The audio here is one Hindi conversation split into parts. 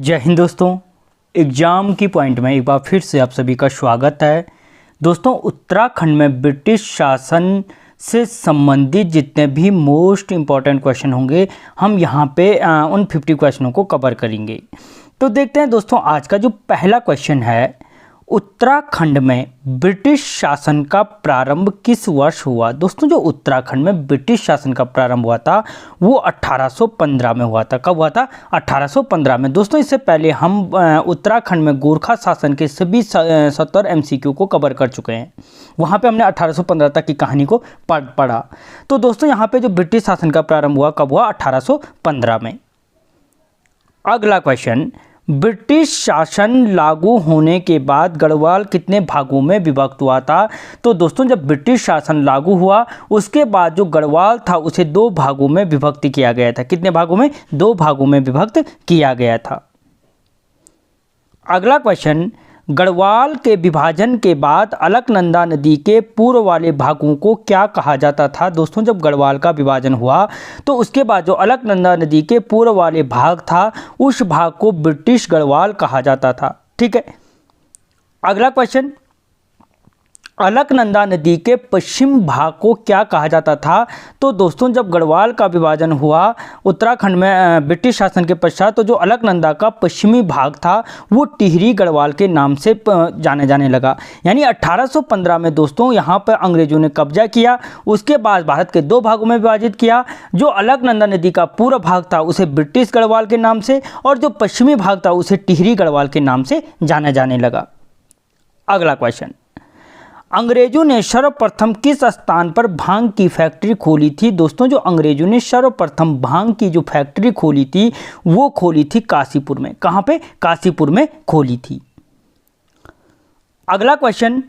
जय हिंद दोस्तों। एग्ज़ाम की पॉइंट में एक बार फिर से आप सभी का स्वागत है। दोस्तों, उत्तराखंड में ब्रिटिश शासन से संबंधित जितने भी मोस्ट इम्पॉर्टेंट क्वेश्चन होंगे हम यहाँ पे उन 50 क्वेश्चनों को कवर करेंगे। तो देखते हैं दोस्तों, आज का जो पहला क्वेश्चन है, उत्तराखंड में ब्रिटिश शासन का प्रारंभ किस वर्ष हुआ। दोस्तों, जो उत्तराखंड में ब्रिटिश शासन का प्रारंभ हुआ था वो 1815 में हुआ था। कब हुआ था? 1815 में। दोस्तों, इससे पहले हम उत्तराखंड में गोरखा शासन के सभी 70 MCQ को कवर कर चुके हैं। वहाँ पे हमने 1815 तक की कहानी को पढ़ा। तो दोस्तों, यहाँ पे जो ब्रिटिश शासन का प्रारंभ हुआ कब हुआ? 1815 में। अगला क्वेश्चन, ब्रिटिश शासन लागू होने के बाद गढ़वाल कितने भागों में विभक्त हुआ था। तो दोस्तों, जब ब्रिटिश शासन लागू हुआ उसके बाद जो गढ़वाल था उसे 2 भागों में विभक्त किया गया था। कितने भागों में? 2 भागों में विभक्त किया गया था। अगला क्वेश्चन, गढ़वाल के विभाजन के बाद अलकनंदा नदी के पूर्व वाले भागों को क्या कहा जाता था। दोस्तों, जब गढ़वाल का विभाजन हुआ तो उसके बाद जो अलकनंदा नदी के पूर्व वाले भाग था उस भाग को ब्रिटिश गढ़वाल कहा जाता था। ठीक है। अगला क्वेश्चन, अलकनंदा नदी के पश्चिम भाग को क्या कहा जाता था। तो दोस्तों, जब गढ़वाल का विभाजन हुआ उत्तराखंड में ब्रिटिश शासन के पश्चात, तो जो अलकनंदा का पश्चिमी भाग था वो टिहरी गढ़वाल के नाम से जाने लगा। यानी 1815 में दोस्तों यहाँ पर अंग्रेजों ने कब्जा किया। उसके बाद भारत के 2 भागों में विभाजित किया। जो अलकनंदा नदी का पूर्व भाग था उसे ब्रिटिश गढ़वाल के नाम से और जो पश्चिमी भाग था उसे टिहरी गढ़वाल के नाम से जाने लगा। अगला क्वेश्चन, अंग्रेजों ने सर्वप्रथम किस स्थान पर भांग की फैक्ट्री खोली थी। दोस्तों, जो अंग्रेजों ने सर्वप्रथम भांग की जो फैक्ट्री खोली थी वो खोली थी काशीपुर में। कहाँ पे? काशीपुर में खोली थी। अगला क्वेश्चन,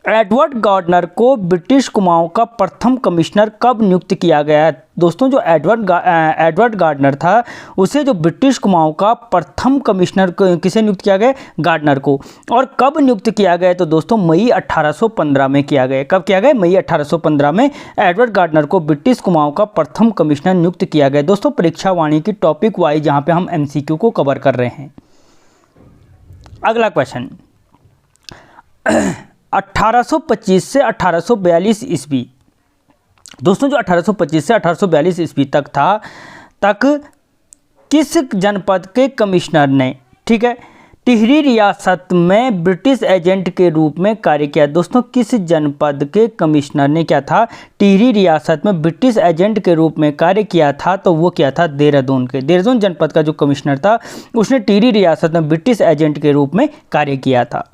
एडवर्ड गार्डनर को ब्रिटिश कुमाऊं का प्रथम कमिश्नर कब नियुक्त किया गया। दोस्तों, जो एडवर्ड गार्डनर था उसे जो ब्रिटिश कुमाऊं का प्रथम कमिश्नर किसे नियुक्त किया गया? गार्डनर को। और कब नियुक्त किया गया? तो दोस्तों, मई 1815 में किया गया। कब किया गया? मई 1815 में एडवर्ड गार्डनर को ब्रिटिश कुमाऊं का प्रथम कमिश्नर नियुक्त किया गया। दोस्तों, परीक्षा वाणी की टॉपिक वाइज यहाँ पे हम MCQ को कवर कर रहे हैं। अगला क्वेश्चन, 1825 से 1842 ईस्वी। दोस्तों, जो 1825 से 1842 ईस्वी तक किस जनपद के कमिश्नर ने, ठीक है, टिहरी रियासत में ब्रिटिश एजेंट के रूप में कार्य किया। दोस्तों, किस जनपद के कमिश्नर ने क्या था? टिहरी रियासत में ब्रिटिश एजेंट के रूप में कार्य किया था। तो वो क्या था? देहरादून के। देहरादून जनपद का जो कमिश्नर था उसने टिहरी रियासत में ब्रिटिश एजेंट के रूप में कार्य किया था।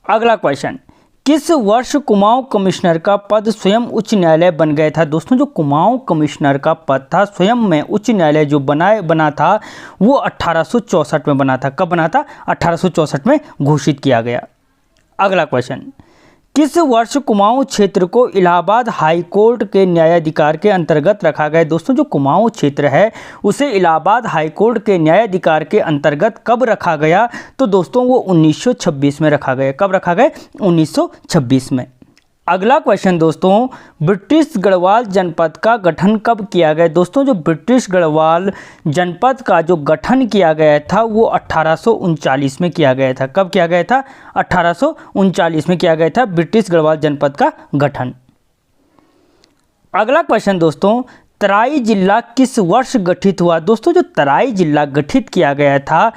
अगला क्वेश्चन, किस वर्ष कुमाऊं कमिश्नर का पद स्वयं उच्च न्यायालय बन गया था। दोस्तों, जो कुमाऊं कमिश्नर का पद था स्वयं में उच्च न्यायालय जो बना था वो 1864 में बना था। कब बना था? 1864 में घोषित किया गया। अगला क्वेश्चन, किस वर्ष कुमाऊं क्षेत्र को इलाहाबाद हाई कोर्ट के न्यायाधिकार के अंतर्गत रखा गया। दोस्तों, जो कुमाऊं क्षेत्र है उसे इलाहाबाद हाई कोर्ट के न्यायाधिकार के अंतर्गत कब रखा गया। तो दोस्तों, वो 1926 में रखा गया। कब रखा गया? 1926 में। अगला क्वेश्चन दोस्तों, ब्रिटिश गढ़वाल जनपद का गठन कब किया गया। दोस्तों, जो ब्रिटिश गढ़वाल जनपद का जो गठन किया गया था वो 1839 में किया गया था। कब किया गया था? 1839 में किया गया था ब्रिटिश गढ़वाल जनपद का गठन। अगला क्वेश्चन दोस्तों, तराई जिला किस वर्ष गठित हुआ। दोस्तों, जो तराई जिला गठित किया गया था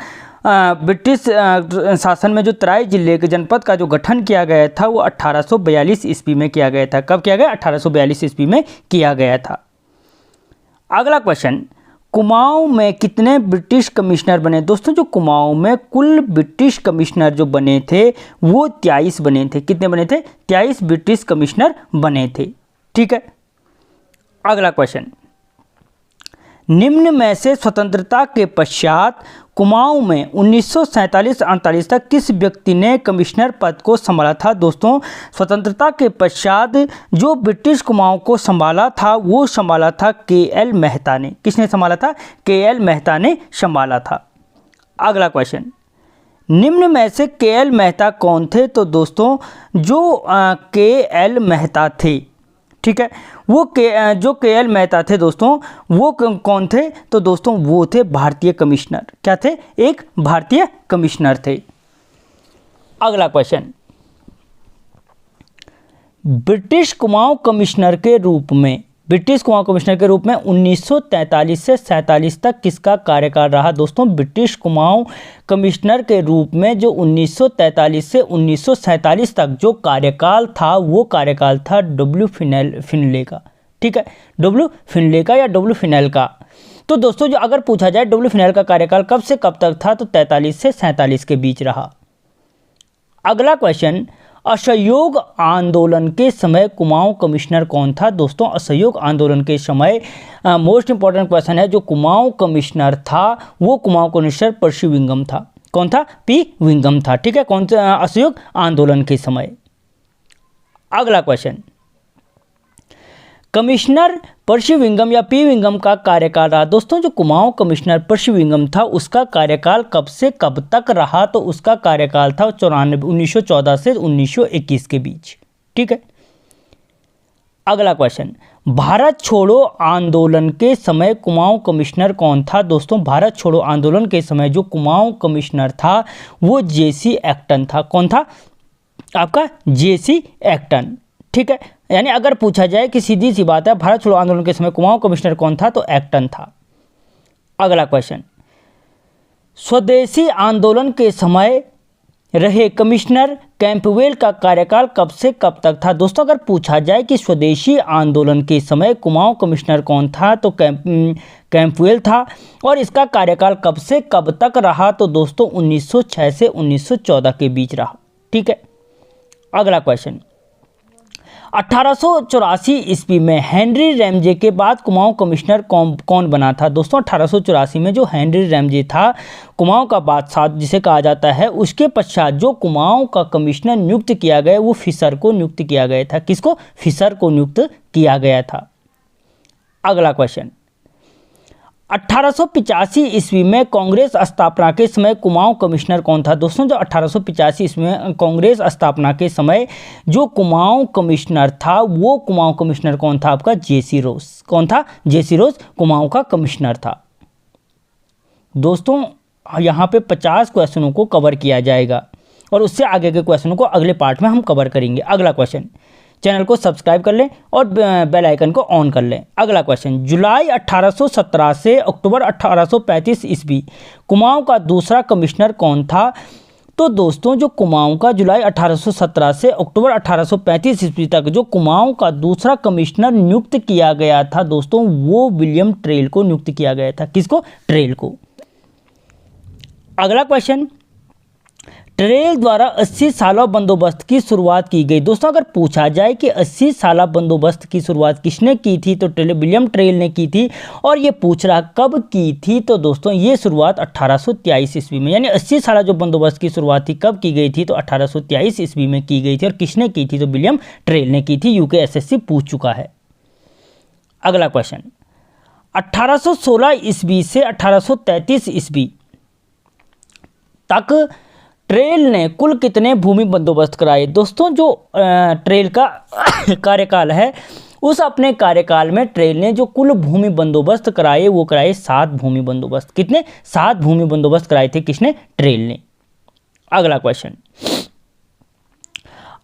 ब्रिटिश शासन में, जो तराई जिले के जनपद का जो गठन किया गया था वो 1842 ईस्वी में किया गया था। कब किया गया? 1842 ईस्वी में किया गया था। अगला क्वेश्चन, कुमाऊं में कितने ब्रिटिश कमिश्नर बने। दोस्तों, जो कुमाऊं में कुल ब्रिटिश कमिश्नर जो बने थे वो 23 बने थे। कितने बने थे? 23 ब्रिटिश कमिश्नर बने थे। ठीक है। अगला क्वेश्चन, निम्न में से स्वतंत्रता के पश्चात कुमाऊं में 1947-48 तक किस व्यक्ति ने कमिश्नर पद को संभाला था। दोस्तों, स्वतंत्रता के पश्चात जो ब्रिटिश कुमाऊं को संभाला था वो संभाला था KL मेहता ने। किसने संभाला था? KL मेहता ने संभाला था। अगला क्वेश्चन, निम्न में से KL मेहता कौन थे। तो दोस्तों, जो KL मेहता थे ठीक है। वो जो KL मेहता थे दोस्तों, वो कौन थे? तो दोस्तों वो थे भारतीय कमिश्नर। क्या थे? एक भारतीय कमिश्नर थे। अगला क्वेश्चन, ब्रिटिश कुमाऊं कमिश्नर के रूप में 1943 से 47 तक किसका कार्यकाल रहा? दोस्तों ब्रिटिश कुमाऊं कमिश्नर के रूप में जो 1943 से 1947 तक जो कार्यकाल था, वो कार्यकाल था डब्ल्यू फिनले का। ठीक है, डब्ल्यू फिनले का या डब्ल्यू फिनेल का। तो दोस्तों जो अगर पूछा जाए डब्ल्यू फिनेल का कार्यकाल कब से कब तक था, तो 43 से 47 के बीच रहा। अगला क्वेश्चन, असहयोग आंदोलन के समय कुमाऊं कमिश्नर कौन था? दोस्तों असहयोग आंदोलन के समय मोस्ट इंपॉर्टेंट क्वेश्चन है, जो कुमाऊं कमिश्नर था वो कुमाऊं कमिश्नर पर्सी विंगम था। कौन था? पी विंगम था। ठीक है, कौन सा? असहयोग आंदोलन के समय। अगला क्वेश्चन, कमिश्नर पर्सी विंगम या पी विंगम का कार्यकाल रहा। दोस्तों जो कुमाऊं कमिश्नर पर्सी विंगम था उसका कार्यकाल कब से कब तक रहा? तो उसका कार्यकाल था 1914 से 1921 के बीच। ठीक है। अगला क्वेश्चन, भारत छोड़ो आंदोलन के समय कुमाऊं कमिश्नर कौन था? दोस्तों भारत छोड़ो आंदोलन के समय जो कुमाऊं कमिश्नर था वो JC एक्टन था। कौन था? आपका JC एक्टन। ठीक है, यानी अगर पूछा जाए कि सीधी सी बात है भारत छोड़ो आंदोलन के समय कुमाऊं कमिश्नर कौन था, तो एक्टन था। अगला क्वेश्चन, स्वदेशी आंदोलन के समय रहे कमिश्नर कैंपवेल का कार्यकाल कब से कब तक था? दोस्तों अगर पूछा जाए कि स्वदेशी आंदोलन के समय कुमाऊं कमिश्नर कौन था, तो कैंपवेल था। और इसका कार्यकाल कब से कब तक रहा? तो दोस्तों 1906 से 1914 के बीच रहा। ठीक है। अगला क्वेश्चन, 1884 ईस्वी में हेनरी रैमजे के बाद कुमाऊं कमिश्नर कौन बना था? दोस्तों 1884 में जो हेनरी रैमजे था कुमाऊं का बादशाह जिसे कहा जाता है, उसके पश्चात जो कुमाऊं का कमिश्नर नियुक्त किया गया वो फिशर को नियुक्त किया गया था। किसको? फिशर को नियुक्त किया गया था। अगला क्वेश्चन, 1885 ईस्वी में कांग्रेस स्थापना के समय कुमाऊं कमिश्नर कौन था? दोस्तों जो 1885 ईस्वी में कांग्रेस स्थापना के समय जो कुमाऊं कमिश्नर था वो कुमाऊं कमिश्नर कौन था? आपका JC रोज। कौन था? JC रोज कुमाऊं का कमिश्नर था। दोस्तों यहाँ पे 50 क्वेश्चनों को कवर किया जाएगा और उससे आगे के क्वेश्चनों को अगले पार्ट में हम कवर करेंगे। अगला क्वेश्चन, चैनल को सब्सक्राइब कर लें और बेल आइकन को ऑन कर लें। अगला क्वेश्चन, जुलाई 1817 से अक्टूबर 1835 ईस्वी कुमाऊं का दूसरा कमिश्नर कौन था? तो दोस्तों जो कुमाऊं का जुलाई 1817 से अक्टूबर 1835 ईस्वी तक जो कुमाऊं का दूसरा कमिश्नर नियुक्त किया गया था दोस्तों, वो विलियम ट्रेल को नियुक्त किया गया था। किसको? ट्रेल को। अगला क्वेश्चन, ट्रेल द्वारा 80 साला बंदोबस्त की शुरुआत की गई। दोस्तों अगर पूछा जाए कि 80 साला बंदोबस्त की शुरुआत किसने की थी, तो विलियम ट्रेल ने की थी। और ये पूछ रहा कब की थी, तो दोस्तों ये शुरुआत 1823 ईस्वी में, यानी 80 साला जो बंदोबस्त की शुरुआत थी कब की गई थी, तो 1823 ईस्वी में की गई थी। और किसने की थी, तो विलियम ट्रेल ने की थी। UKSSC पूछ चुका है। अगला क्वेश्चन, 1816 ईस्वी से 1833 ईस्वी तक ट्रेल ने कुल कितने भूमि बंदोबस्त कराए? दोस्तों जो ट्रेल का कार्यकाल है उस अपने कार्यकाल में ट्रेल ने जो कुल भूमि बंदोबस्त कराए वो कराए 7 भूमि बंदोबस्त। कितने? 7 भूमि बंदोबस्त कराए थे। किसने? ट्रेल ने। अगला क्वेश्चन,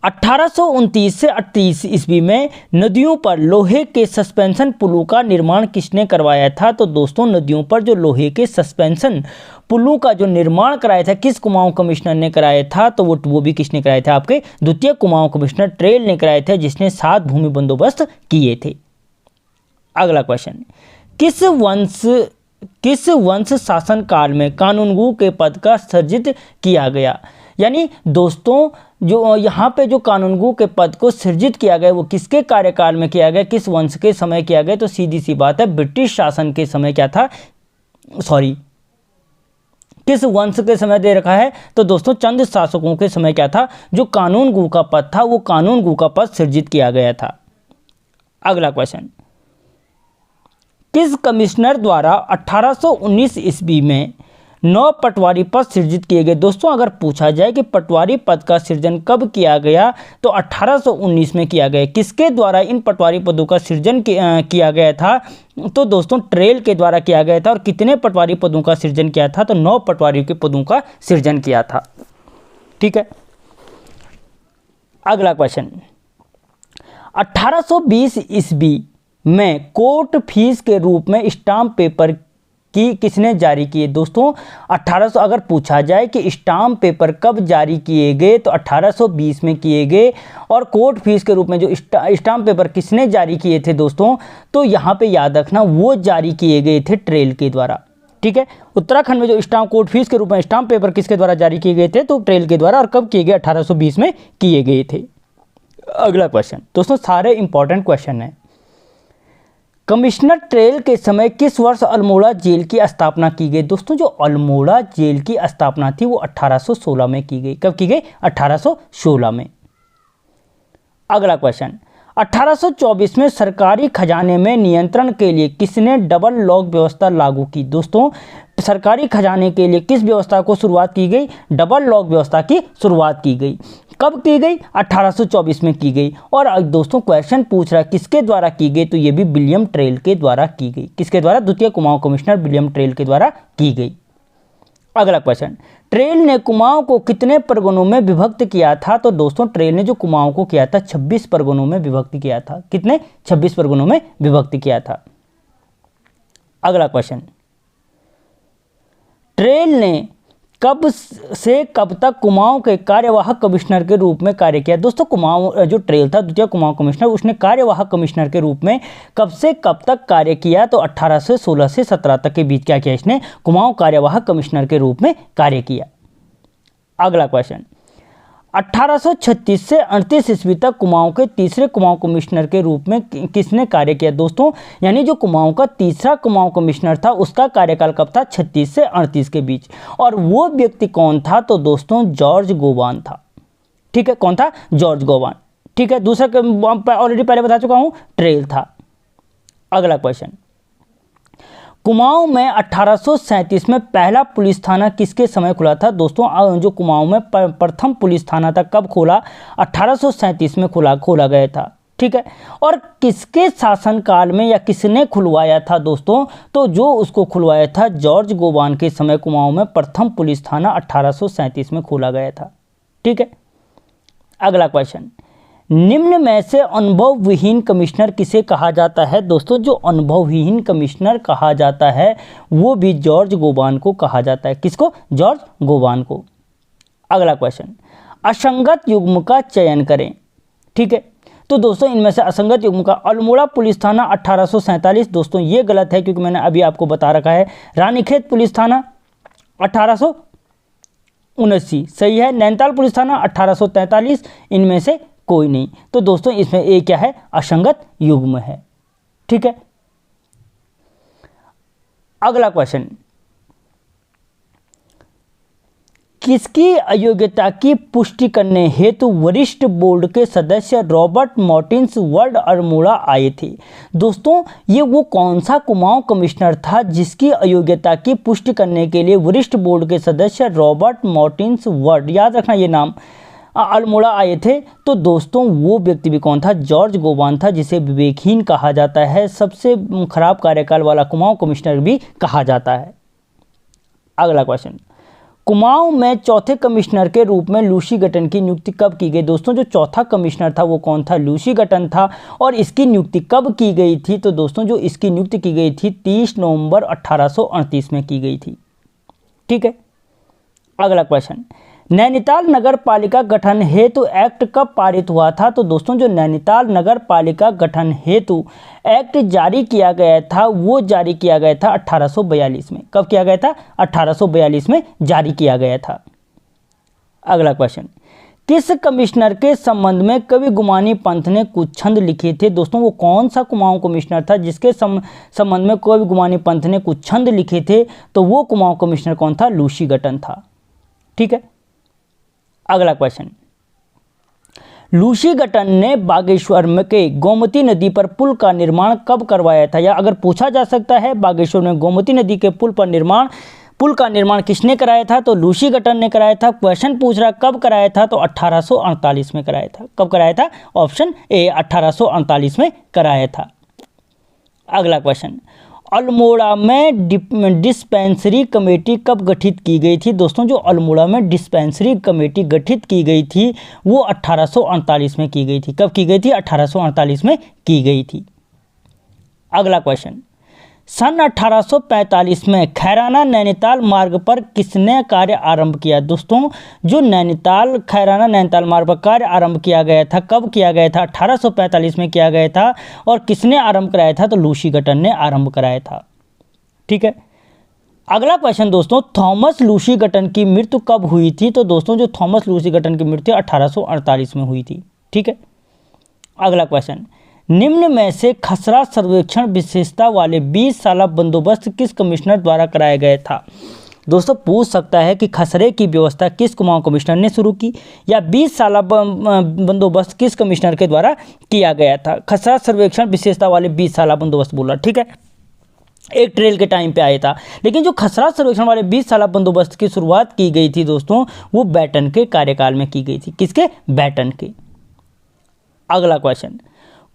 1829 से 38 ईस्वी में नदियों पर लोहे के सस्पेंशन पुलों का निर्माण किसने करवाया था? तो दोस्तों नदियों पर जो लोहे के सस्पेंशन पुलों का जो निर्माण कराया था किस कुमाऊं कमिश्नर ने कराया था? तो वो भी किसने कराया था? आपके द्वितीय कुमाऊं कमिश्नर ट्रेल ने कराए थे, जिसने 7 भूमि बंदोबस्त किए थे। अगला क्वेश्चन, किस वंश शासन काल में कानूनगो के पद का सृजित किया गया? यानी दोस्तों जो यहाँ पे जो कानूनगो के पद को सृजित किया गया वो किसके कार्यकाल में किया गया, किस वंश के समय किया गया? तो सीधी सी बात है ब्रिटिश शासन के समय क्या था, किस वंश के समय दे रखा है, तो दोस्तों चंद शासकों के समय क्या था, जो कानूनगो का पद था वो कानूनगो का पद सृजित किया गया था। अगला क्वेश्चन, किस कमिश्नर द्वारा 1819 ईस्वी में 9 पटवारी पद सृजित किए गए। दोस्तों अगर पूछा जाए कि पटवारी पद का सृजन कब किया गया तो 1819 में किया गया। किसके द्वारा इन पटवारी पदों का सृजन किया गया था? तो दोस्तों ट्रेल के द्वारा किया गया था। और कितने पटवारी पदों का सृजन किया था? तो 9 पटवारी के पदों का सृजन किया था। ठीक है, अगला क्वेश्चन, 1820 ईस्वी में कोर्ट फीस के रूप में स्टाम्प पेपर की किसने जारी किए? दोस्तों 1800 अगर पूछा जाए कि स्टाम्प पेपर कब जारी किए गए तो 1820 में किए गए। और कोर्ट फीस के रूप में जो स्टाम्प पेपर किसने जारी किए थे दोस्तों? तो यहाँ पे याद रखना वो जारी किए गए थे ट्रेल के द्वारा। ठीक है, उत्तराखंड में जो स्टाम्प कोर्ट फीस के रूप में स्टाम्प पेपर किसके द्वारा जारी किए गए थे? तो ट्रेल के द्वारा। और कब किए गए? 1820 में किए गए थे। अगला क्वेश्चन, दोस्तों सारे इंपॉर्टेंट क्वेश्चन हैं। कमिश्नर ट्रेल के समय किस वर्ष अल्मोड़ा जेल की स्थापना की गई? दोस्तों जो अल्मोड़ा जेल की स्थापना थी वो 1816 में की गई। कब की गई? 1816 में। अगला क्वेश्चन, 1824 में सरकारी खजाने में नियंत्रण के लिए किसने डबल लॉक व्यवस्था लागू की? दोस्तों सरकारी खजाने के लिए किस व्यवस्था को शुरुआत की गई? डबल लॉक व्यवस्था की शुरुआत की गई। कब की गई? 1824 में की गई। और दोस्तों क्वेश्चन पूछ रहा है किसके द्वारा की गई? तो ये भी विलियम ट्रेल के द्वारा की गई। किसके द्वारा? द्वितीय कुमाऊं कमिश्नर विलियम ट्रेल के द्वारा की गई। अगला क्वेश्चन, ट्रेल ने कुमाऊं को कितने परगनों में विभक्त किया था? तो दोस्तों ट्रेल ने जो कुमाऊं को किया था 26 परगनों में विभक्त किया था। कितने? 26 परगनों में विभक्त किया था। अगला क्वेश्चन, ट्रेल ने कब से कब तक कुमाऊं के कार्यवाहक कमिश्नर के रूप में कार्य किया? दोस्तों कुमाऊं जो ट्रेल था द्वितीय कुमाऊं कमिश्नर, उसने कार्यवाहक कमिश्नर के रूप में कब से कब तक कार्य किया? तो 1816 से 17 तक के बीच क्या किया इसने? कुमाऊं कार्यवाहक कमिश्नर के रूप में कार्य किया। अगला क्वेश्चन, 1836 से 38 ईस्वी तक कुमाऊं के तीसरे कुमाऊं कमिश्नर के रूप में किसने कार्य किया? दोस्तों यानी जो कुमाऊं का तीसरा कुमाऊं कमिश्नर था उसका कार्यकाल कब था? 36 से 38 के बीच। और वो व्यक्ति कौन था? तो दोस्तों जॉर्ज गोवान था। ठीक है, कौन था? जॉर्ज गोवान। ठीक है, दूसरा ऑलरेडी पहले बता चुका हूं, ट्रेल था। अगला क्वेश्चन, कुमाऊं में 1837 में पहला पुलिस थाना किसके समय खुला था? दोस्तों जो कुमाऊं में प्रथम पुलिस थाना था कब खोला? 1837 में खोला गया था। ठीक है, और किसके शासनकाल में या किसने खुलवाया था दोस्तों? तो जो उसको खुलवाया था जॉर्ज गोवान के समय कुमाऊं में प्रथम पुलिस थाना 1837 में खोला गया था। ठीक है, अगला क्वेश्चन, निम्न में से अनुभव विहीन कमिश्नर किसे कहा जाता है? दोस्तों जो अनुभव विहीन कमिश्नर कहा जाता है वो भी जॉर्ज गोवान को कहा जाता है। किसको? जॉर्ज गोवान को। अगला क्वेश्चन, असंगत युग्म का चयन करें। ठीक है, तो दोस्तों इनमें से असंगत युग्म का अल्मोड़ा पुलिस थाना 1847। दोस्तों ये गलत है क्योंकि मैंने अभी आपको बता रखा है। रानीखेत पुलिस थाना 1879 सही है। नैनीताल पुलिस थाना 1843, इनमें से कोई नहीं। तो दोस्तों इसमें ए क्या है? असंगत युग्म है। ठीक है, अगला क्वेश्चन, किसकी अयोग्यता की पुष्टि करने हेतु वरिष्ठ बोर्ड के सदस्य रॉबर्ट मार्टिन्स वर्ल्ड अल्मोड़ा आए थे? दोस्तों ये वो कौन सा कुमाऊं कमिश्नर था जिसकी अयोग्यता की पुष्टि करने के लिए वरिष्ठ बोर्ड के सदस्य रॉबर्ट मार्टिन्स वर्ल्ड, याद रखना ये नाम, अल्मोड़ा आए थे? तो दोस्तों वो व्यक्ति भी कौन था? जॉर्ज गोवान था, जिसे विवेकहीन कहा जाता है, सबसे खराब कार्यकाल वाला कुमाऊं कमिश्नर भी कहा जाता है। अगला क्वेश्चन, कुमाऊं में चौथे कमिश्नर के रूप में लूसी गटन की नियुक्ति कब की गई? दोस्तों जो चौथा कमिश्नर था वो कौन था? लूसी गटन था। और इसकी नियुक्ति कब की गई थी? तो दोस्तों जो इसकी नियुक्ति की गई थी 30 नवंबर 1838 में की गई थी। ठीक है, अगला क्वेश्चन, नैनीताल नगर पालिका गठन हेतु एक्ट कब पारित हुआ था? तो दोस्तों जो नैनीताल नगर पालिका गठन हेतु एक्ट जारी किया गया था वो जारी किया गया था 1842 में। कब किया गया था? 1842 में जारी किया गया था। अगला क्वेश्चन, किस कमिश्नर के संबंध में कवि गुमानी पंथ ने कुछ छंद लिखे थे? दोस्तों वो कौन सा कुमाऊं कमिश्नर था जिसके संबंध में कवि गुमानी पंथ ने कुछ छंद लिखे थे? तो वो कुमाऊं कमिश्नर कौन था? लूसी गटन था। ठीक है, अगला क्वेश्चन, लूसी गटन ने बागेश्वर में के गोमती नदी पर पुल का निर्माण कब करवाया था? या अगर पूछा जा सकता है बागेश्वर में गोमती नदी के पुल पर निर्माण पुल का निर्माण किसने कराया था? तो लूसी गटन ने कराया था। क्वेश्चन पूछ रहा कब कराया था? तो 1848 में कराया था। कब कराया था? ऑप्शन ए 1848 में कराया था। अगला क्वेश्चन, अल्मोड़ा में डिस्पेंसरी कमेटी कब गठित की गई थी? दोस्तों जो अल्मोड़ा में डिस्पेंसरी कमेटी गठित की गई थी वो 1848 में की गई थी। कब की गई थी? 1848 में की गई थी। अगला क्वेश्चन, सन 1845 में खैराना नैनीताल मार्ग पर किसने कार्य आरंभ किया? दोस्तों जो खैराना नैनीताल मार्ग पर कार्य आरंभ किया गया था, कब किया गया था? 1845 में किया गया था। और किसने आरंभ कराया था? तो लूसी गटन ने आरंभ कराया था। ठीक है। अगला क्वेश्चन दोस्तों, थॉमस लूसी गटन की मृत्यु कब हुई थी? तो दोस्तों जो थॉमस लूसी गटन की मृत्यु 1848 में हुई थी। ठीक है। अगला क्वेश्चन, निम्न में से खसरा सर्वेक्षण विशेषता वाले 20 साला बंदोबस्त किस कमिश्नर द्वारा कराया गया था? दोस्तों पूछ सकता है कि खसरे की व्यवस्था किस कुमाऊं कमिश्नर ने शुरू की, या 20 साला बंदोबस्त किस कमिश्नर के द्वारा किया गया था? खसरा सर्वेक्षण विशेषता वाले 20 साला बंदोबस्त बोला। ठीक है, एक ट्रेल के टाइम पे आया था। लेकिन जो खसरा सर्वेक्षण वाले 20 साला बंदोबस्त की शुरुआत की गई थी दोस्तों, वो बैटन के कार्यकाल में की गई थी। किसके? बैटन के। अगला क्वेश्चन,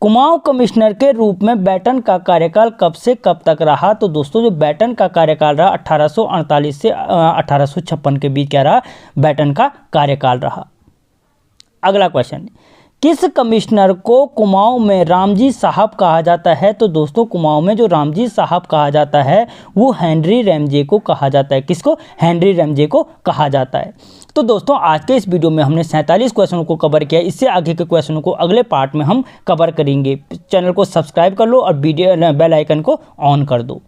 कुमाऊं कमिश्नर के रूप में बैटन का कार्यकाल कब से कब तक रहा? तो दोस्तों जो बैटन का कार्यकाल रहा 1848 से 1856 के बीच क्या रहा? बैटन का कार्यकाल रहा। अगला क्वेश्चन, किस कमिश्नर को कुमाऊं में रामजी साहब कहा जाता है? तो दोस्तों कुमाऊं में जो रामजी साहब कहा जाता है वो हेनरी रैमजे को कहा जाता है। किसको? हेनरी रैमजे को कहा जाता है। तो दोस्तों आज के इस वीडियो में हमने 47 क्वेश्चनों को कवर किया। इससे आगे के क्वेश्चनों को अगले पार्ट में हम कवर करेंगे। चैनल को सब्सक्राइब कर लो और बेल आइकन को ऑन कर दो।